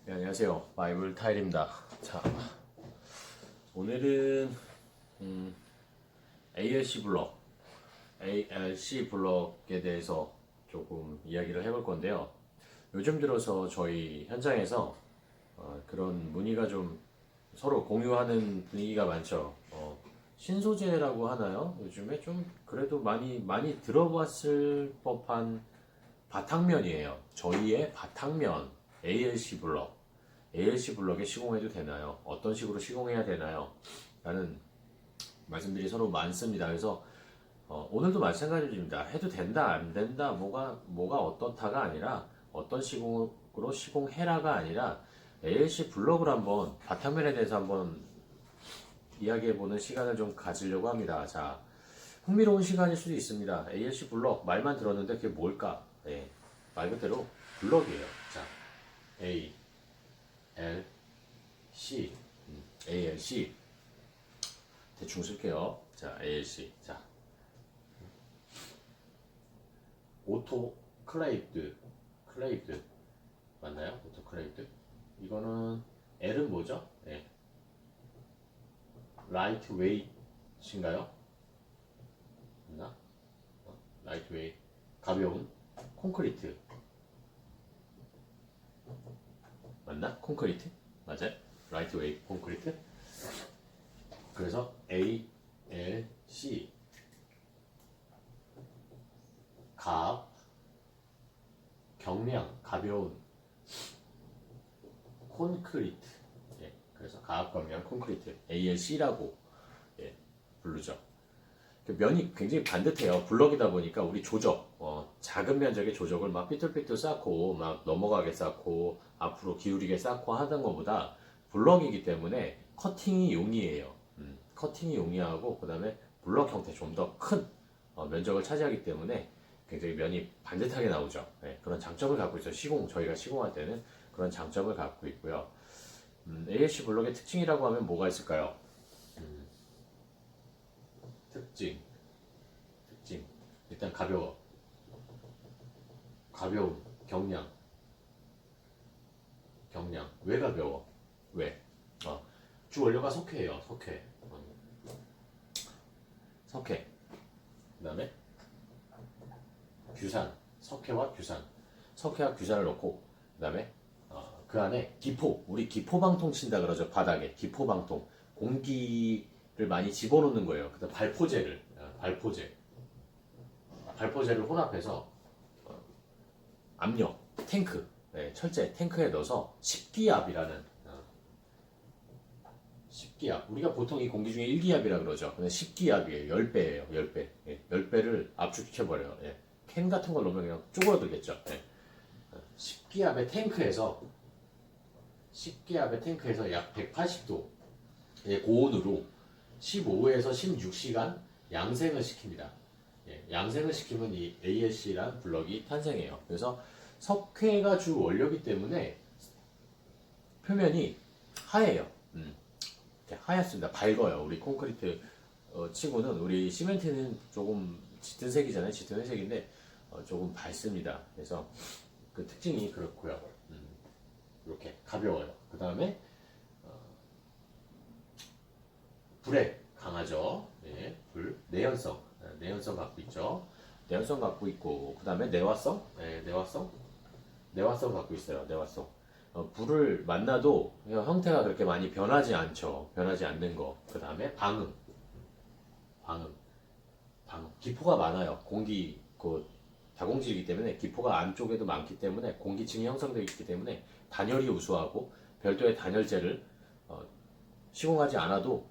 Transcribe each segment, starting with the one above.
네, 안녕하세요. 바이블 타일입니다. 자, 오늘은 ALC 블럭, ALC 블럭에 대해서 조금 이야기를 해볼 건데요. 요즘 들어서 저희 현장에서 그런 문의가 좀 서로 공유하는 분위기가 많죠. 신소재라고 하나요? 요즘에 좀 그래도 많이 들어봤을 법한 바탕면이에요. 저희의 바탕면, ALC 블럭. ALC 블럭에 시공해도 되나요? 어떤 식으로 시공해야 되나요? 라는 말씀들이 서로 많습니다. 그래서 오늘도 마찬가지입니다. 해도 된다, 안 된다, 뭐가 어떻다가 아니라 어떤 식으로 시공해라가 아니라 ALC 블럭을 한번 바탕면에 대해서 한번 이야기해보는 시간을 좀 가지려고 합니다. 자, 흥미로운 시간일 수도 있습니다. ALC 블럭 말만 들었는데 그게 뭘까? 네, 말 그대로 블럭이에요. 자, A, L, C, ALC 대충 쓸게요. 자, ALC. 자, 오토 클레이드 맞나요? 오토 클레이드. 이거는 L은 뭐죠? 네. 라이트 웨이트인가요? 맞나? 라이트 웨이 가벼운 콘크리트 맞나? 콘크리트 맞아요? 라이트 웨이 콘크리트. 그래서 A, L, C 가 경량 가벼운 콘크리트. 예, 그래서 가압 경량 콘크리트 ALC라고 예, 부르죠. 면이 굉장히 반듯해요. 블럭이다 보니까 우리 조적, 작은 면적의 조적을 막 삐뚤삐뚤 쌓고 막 넘어가게 쌓고 앞으로 기울이게 쌓고 하던 것보다 블럭이기 때문에 커팅이 용이해요. 커팅이 용이하고 그 다음에 블럭 형태 좀 더 큰 면적을 차지하기 때문에 굉장히 면이 반듯하게 나오죠. 네, 그런 장점을 갖고 있어요. 저희가 시공할 때는 그런 장점을 갖고 있고요. ALC 블럭의 특징이라고 하면 뭐가 있을까요? 특징, 특징. 일단 가벼운, 경량. 왜 가벼워? 왜? 주 원료가 석회예요. 석회. 그다음에 규산, 석회와 규산을 넣고 그다음에 그 안에 우리 기포방통 친다 그러죠. 바닥에 기포방통, 공기를 많이 집어넣는 거예요. 그다음 발포제를 혼합해서 압력, 탱크, 네, 철제 탱크에 넣어서 십기압이라는 10기압. 우리가 보통 이 공기 중에 1기압이라 그러죠. 근데 10기압이에요. 10배예요. 10배. 예, 10배를 압축시켜버려요. 예. 캔 같은 걸 넣으면 그냥 쪼그라들겠죠. 예. 10기압의 탱크에서 약 180도 고온으로 15에서 16시간 양생을 시킵니다. 예, 양생을 시키면 이 ALC란 블럭이 탄생해요. 그래서 석회가 주 원료이기 때문에 표면이 하얘요. 하얗습니다. 밝아요. 우리 콘크리트 치고는 우리 시멘트는 조금 짙은 색이잖아요. 짙은 회색인데 조금 밝습니다. 그래서 그 특징이 그렇고요. 이렇게 가벼워요. 그 다음에 불에 강하죠. 네, 내연성 갖고 있죠. 내연성 갖고 있고 그 다음에 내화성, 네, 내화성 갖고 있어요. 내화성. 불을 만나도 형태가 그렇게 많이 변하지 않죠. 변하지 않는 거. 그 다음에 방음. 기포가 많아요. 다공질이기 때문에 기포가 안쪽에도 많기 때문에 공기층이 형성되어 있기 때문에 단열이 우수하고 별도의 단열재를 시공하지 않아도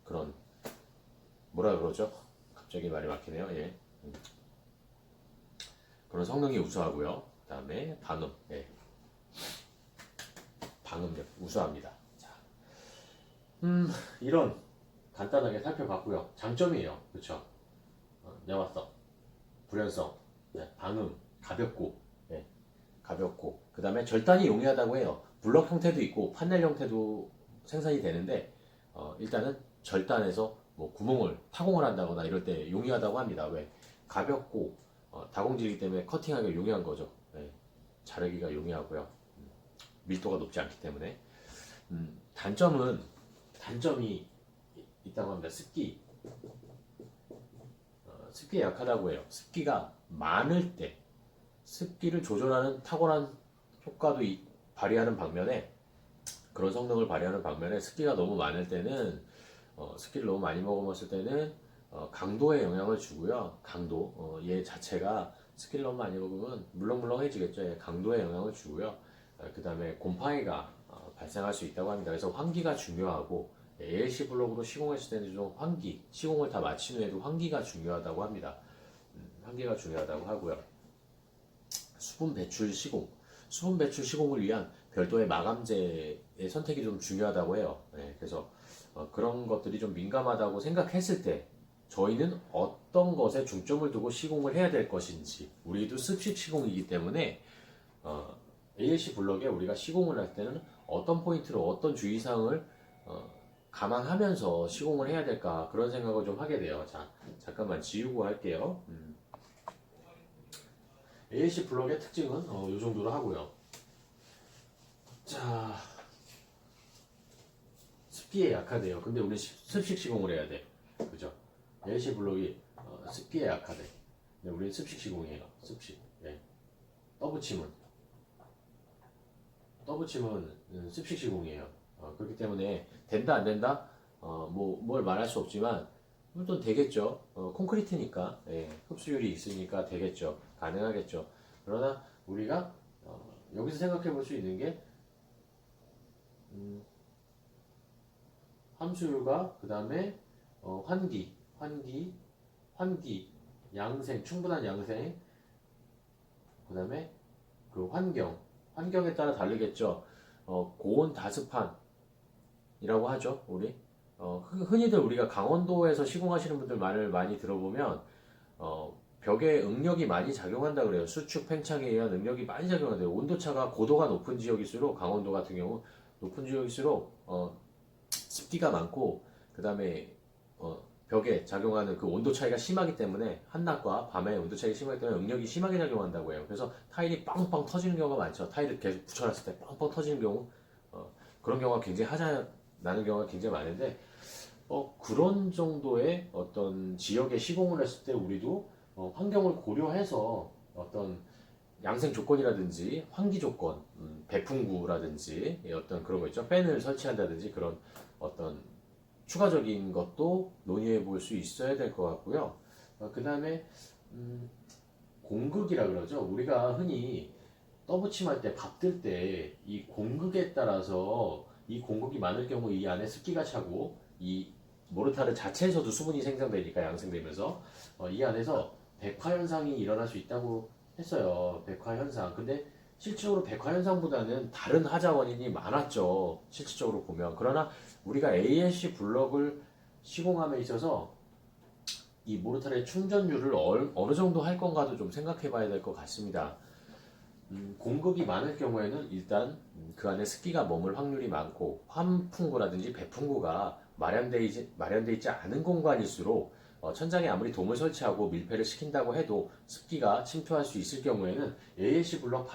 그런 뭐라 그러죠? 갑자기 말이 막히네요. 예. 그런 성능이 우수하고요. 그 다음에 예. 방음력 우수합니다. 자, 이런 간단하게 살펴봤고요. 장점이에요. 그렇죠? 내화성, 불연성, 네, 방음, 가볍고 그 다음에 절단이 용이하다고 해요. 블럭 형태도 있고 판넬 형태도 생산이 되는데 일단은 절단해서 뭐 구멍을 타공을 한다거나 이럴 때 용이하다고 합니다. 왜? 가볍고 다공질이기 때문에 커팅하기가 용이한 거죠. 네. 자르기가 용이하고요. 밀도가 높지 않기 때문에. 단점이 있다고 합니다. 습기에 약하다고 해요. 습기가 많을 때 습기를 조절하는 탁월한 효과도 발휘하는 반면에, 그런 성능을 발휘하는 반면에 습기가 너무 많을 때는 습기를 너무 많이 먹었을 때는 강도에 영향을 주고요. 얘 자체가 습기를 너무 많이 먹으면 물렁물렁해지겠죠. 얘 강도에 영향을 주고요. 그 다음에 곰팡이가 발생할 수 있다고 합니다. 그래서 환기가 중요하고, ALC 블록으로 시공했을 때는 좀 시공을 다 마친 후에도 환기가 중요하다고 합니다. 환기가 중요하다고 하고요. 수분 배출 시공을 위한 별도의 마감재의 선택이 좀 중요하다고 해요. 그래서 그런 것들이 좀 민감하다고 생각했을 때 저희는 어떤 것에 중점을 두고 시공을 해야 될 것인지, 우리도 습식 시공이기 때문에 ALC 블럭에 우리가 시공을 할 때는 어떤 포인트로 어떤 주의사항을 감안하면서 시공을 해야 될까, 그런 생각을 좀 하게 돼요. 자, 잠깐만 지우고 할게요. ALC 블럭의 특징은 이 정도로 하고요. 자, 습기에 약하대요. 근데 우리 습식 시공을 해야 돼. 그죠? ALC 블럭이 습기에 약하대. 근데 우리는 습식 시공이에요. 습식. 예. 떠붙임은 습식 시공이에요. 그렇기 때문에 된다 안 된다, 뭘 말할 수 없지만 또 되겠죠. 콘크리트니까, 흡수율이 있으니까 되겠죠. 가능하겠죠. 그러나 우리가 여기서 생각해 볼 수 있는 게, 함수율과 그 다음에 환기, 양생, 충분한 양생, 그 다음에 그 환경에 따라 다르겠죠. 고온 다습한이라고 하죠, 우리. 흔히들 우리가 강원도에서 시공하시는 분들 말을 많이 들어보면, 벽에 응력이 많이 작용한다 그래요. 수축 팽창에 의한 응력이 많이 작용한대요. 온도차가 고도가 높은 지역일수록, 강원도 같은 경우 높은 지역일수록 습기가 많고, 그 다음에 벽에 작용하는 그 온도 차이가 심하기 때문에, 한낮과 밤의 온도 차이가 심하기 때문에 응력이 심하게 작용한다고 해요. 그래서 타일이 빵빵 터지는 경우가 많죠. 타일을 계속 붙여놨을 때 빵빵 터지는 경우, 그런 경우가 굉장히 나는 경우가 굉장히 많은데, 그런 정도의 어떤 지역에 시공을 했을 때 우리도 환경을 고려해서 어떤 양생 조건이라든지 환기 조건, 배풍구라든지 어떤 그런 거 있죠. 팬을 설치한다든지 그런 어떤 추가적인 것도 논의해 볼 수 있어야 될 것 같고요. 그 다음에 공극이라 그러죠. 우리가 흔히 떠붙임할 때, 밥 뜰 때 이 공극에 따라서, 이 공극이 많을 경우 이 안에 습기가 차고, 이 모르타르 자체에서도 수분이 생성되니까, 양생되면서 이 안에서 백화 현상이 일어날 수 있다고 했어요. 백화 현상. 근데 실질적으로 백화 현상보다는 다른 하자 원인이 많았죠. 실질적으로 보면. 그러나 우리가 ALC 블럭을 시공함에 있어서 이 모르타르의 충전율을 어느 정도 할 건가도 좀 생각해 봐야 될 것 같습니다. 공급이 많을 경우에는 일단 그 안에 습기가 머물 확률이 많고, 환풍구라든지 배풍구가 마련돼 있지 않은 공간일수록, 천장에 아무리 돔을 설치하고 밀폐를 시킨다고 해도 습기가 침투할 수 있을 경우에는 ALC 블럭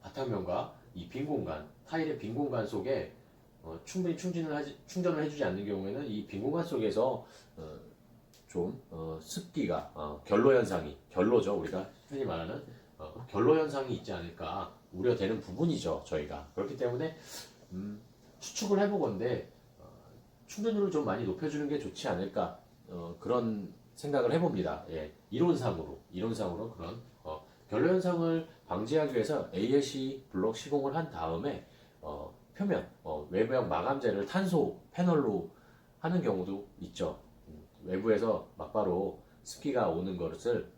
바탕면과 이 빈 공간, 타일의 빈 공간 속에 충분히 충전을 해주지 않는 경우에는 이 빈 공간 속에서 습기가 결로죠. 우리가 흔히 말하는 결로 현상이 있지 않을까 우려되는 부분이죠, 저희가. 그렇기 때문에 추측을 해보건데 충전율을 좀 많이 높여주는 게 좋지 않을까, 그런 생각을 해봅니다. 예, 이론상으로 그런 결로 현상을 방지하기 위해서 ALC 블록 시공을 한 다음에 표면 외부형 마감재를 탄소 패널로 하는 경우도 있죠. 외부에서 막바로 습기가 오는 것을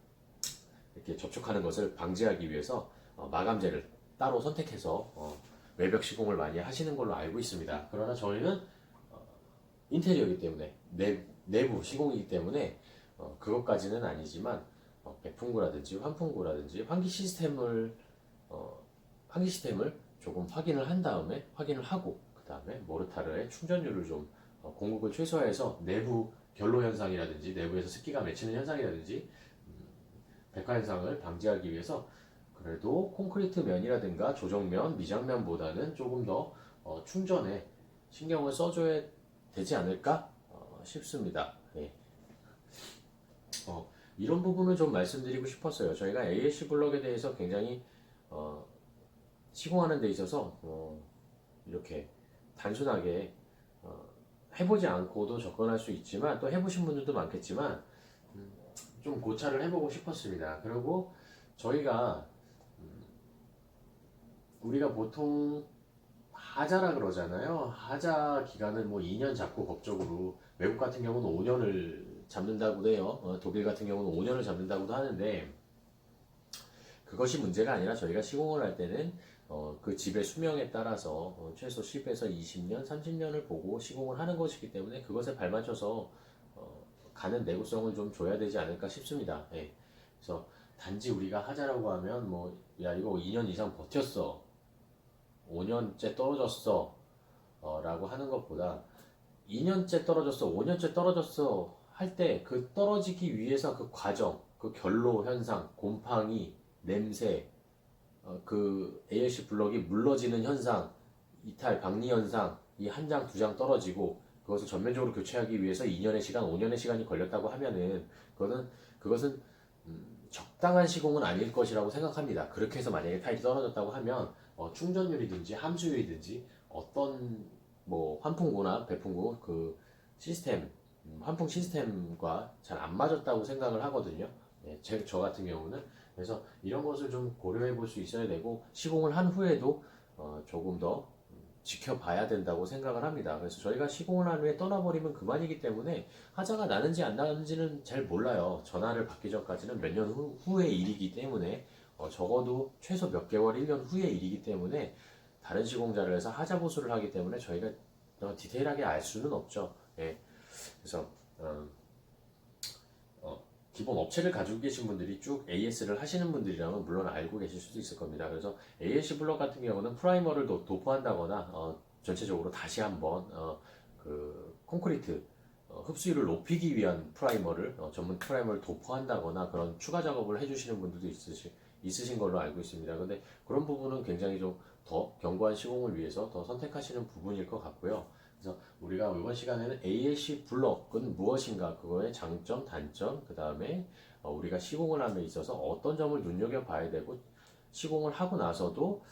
이렇게 접촉하는 것을 방지하기 위해서 마감재를 따로 선택해서 외벽 시공을 많이 하시는 걸로 알고 있습니다. 그러나 저희는 인테리어이기 때문에, 내부 시공이기 때문에 그것까지는 아니지만 배풍구라든지 환풍구라든지 환기 시스템을 조금 확인을 하고 그 다음에 모르타르의 충전율을 좀 공급을 최소화해서 내부 결로 현상이라든지 내부에서 습기가 맺히는 현상이라든지 백화 현상을 방지하기 위해서 그래도 콘크리트 면이라든가 조정면, 미장면보다는 조금 더 충전에 신경을 써줘야 되지 않을까 싶습니다. 예. 이런 부분을 좀 말씀드리고 싶었어요. 저희가 ALC 블럭에 대해서 굉장히 시공하는 데 있어서 이렇게 단순하게 해보지 않고도 접근할 수 있지만 또 해보신 분들도 많겠지만 좀 고찰을 해보고 싶었습니다. 그리고 저희가 우리가 보통 하자라 그러잖아요. 하자 기간은 뭐 2년 잡고 법적으로 외국 같은 경우는 5년을 잡는다고도 해요. 독일 같은 경우는 5년을 잡는다고도 하는데 그것이 문제가 아니라 저희가 시공을 할 때는 그 집의 수명에 따라서 최소 10에서 20년, 30년을 보고 시공을 하는 것이기 때문에 그것에 발맞춰서 가는 내구성을 좀 줘야 되지 않을까 싶습니다. 예. 그래서 단지 우리가 하자라고 하면 뭐 야 이거 2년 이상 버텼어, 5년째 떨어졌어 라고 하는 것보다 2년째 떨어졌어, 5년째 떨어졌어 할 때 그 떨어지기 위해서 그 과정, 그 결로 현상, 곰팡이, 냄새, 그 ALC 블럭이 물러지는 현상, 이탈, 박리 현상, 이 한 장, 두 장 떨어지고 그것을 전면적으로 교체하기 위해서 2년의 시간, 5년의 시간이 걸렸다고 하면은 그것은 적당한 시공은 아닐 것이라고 생각합니다. 그렇게 해서 만약에 타일이 떨어졌다고 하면 충전율이든지 함수율이든지 어떤 뭐 환풍구나 배풍구 그 시스템 환풍 시스템과 잘 안 맞았다고 생각을 하거든요. 예, 저 같은 경우는 그래서 이런 것을 좀 고려해 볼 수 있어야 되고 시공을 한 후에도 조금 더 지켜봐야 된다고 생각을 합니다. 그래서 저희가 시공을 한 후에 떠나버리면 그만이기 때문에 하자가 나는지 안 나는지는 잘 몰라요. 전화를 받기 전까지는 몇 년 후의 일이기 때문에 적어도 최소 몇 개월, 1년 후의 일이기 때문에 다른 시공자를 해서 하자 보수를 하기 때문에 저희가 디테일하게 알 수는 없죠. 예. 그래서 기본 업체를 가지고 계신 분들이 쭉 AS를 하시는 분들이라면 물론 알고 계실 수도 있을 겁니다. 그래서 AS 블럭 같은 경우는 프라이머를 도포한다거나 전체적으로 다시 한번 그 콘크리트 흡수율을 높이기 위한 프라이머를 전문 프라이머를 도포한다거나 그런 추가 작업을 해주시는 분들도 있으신 걸로 알고 있습니다. 근데 그런 부분은 굉장히 좀 더 견고한 시공을 위해서 더 선택하시는 부분일 것 같고요. 그래서 우리가 이번 시간에는 ALC 블럭은 무엇인가, 그거의 장점, 단점, 그 다음에 우리가 시공을 함에 있어서 어떤 점을 눈여겨봐야 되고 시공을 하고 나서도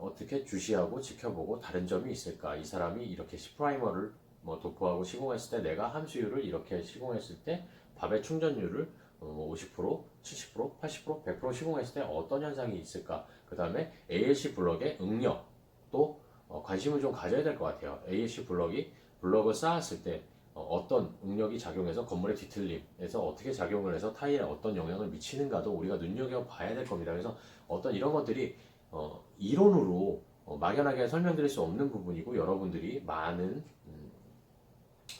어떻게 주시하고 지켜보고 다른 점이 있을까, 이 사람이 이렇게 프라이머를 뭐 도포하고 시공했을 때 내가 함수율을 이렇게 시공했을 때 밥의 충전율을 50%, 70%, 80%, 100% 시공했을 때 어떤 현상이 있을까, 그 다음에 ALC 블럭의 응력 또 관심을 좀 가져야 될 것 같아요. ALC 블럭이 블럭을 쌓았을 때 어떤 응력이 작용해서 건물의 뒤틀림에서 어떻게 작용을 해서 타일에 어떤 영향을 미치는가도 우리가 눈여겨봐야 될 겁니다. 그래서 어떤 이런 것들이 이론으로 막연하게 설명드릴 수 없는 부분이고 여러분들이 많은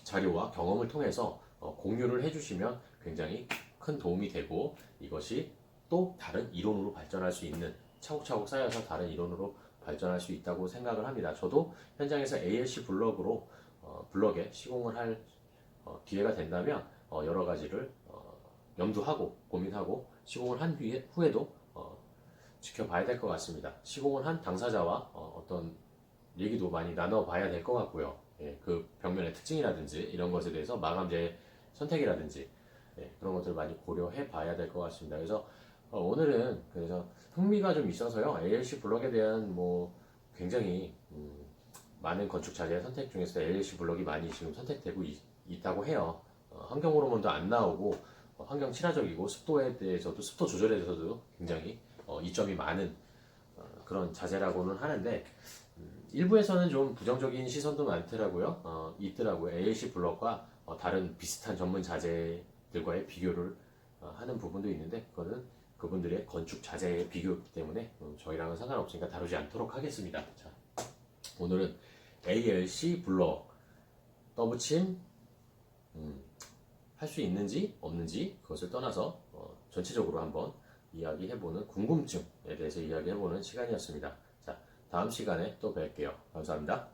자료와 경험을 통해서 공유를 해주시면 굉장히 큰 도움이 되고 이것이 또 다른 이론으로 발전할 수 있는, 차곡차곡 쌓여서 다른 이론으로 발전할 수 있다고 생각을 합니다. 저도 현장에서 ALC 블럭에 시공을 할 기회가 된다면 여러 가지를 염두하고 고민하고 시공을 한 후에도 지켜봐야 될 것 같습니다. 시공을 한 당사자와 어떤 얘기도 많이 나눠봐야 될 것 같고요. 예, 그 벽면의 특징이라든지 이런 것에 대해서 마감재 선택이라든지 그런 것들을 많이 고려해 봐야 될 것 같습니다. 그래서 오늘은 그래서 흥미가 좀 있어서요. ALC 블럭에 대한 뭐 굉장히 많은 건축 자재 선택 중에서 ALC 블럭이 많이 지금 선택되고 있다고 해요. 환경 호르몬도 안 나오고 환경 친화적이고 습도에 대해서도 습도 조절에 대해서도 굉장히 이점이 많은 그런 자재라고는 하는데 일부에서는 좀 부정적인 시선도 많더라고요. 있더라고요. ALC 블럭과 다른 비슷한 전문 자재들과의 비교를 하는 부분도 있는데 그거는 그분들의 건축 자재의 비교이기 때문에 저희랑은 상관없으니까 다루지 않도록 하겠습니다. 자, 오늘은 ALC 블럭 떠붙임 할 수 있는지 없는지 그것을 떠나서 전체적으로 한번 이야기해보는 궁금증에 대해서 이야기해보는 시간이었습니다. 자, 다음 시간에 또 뵐게요. 감사합니다.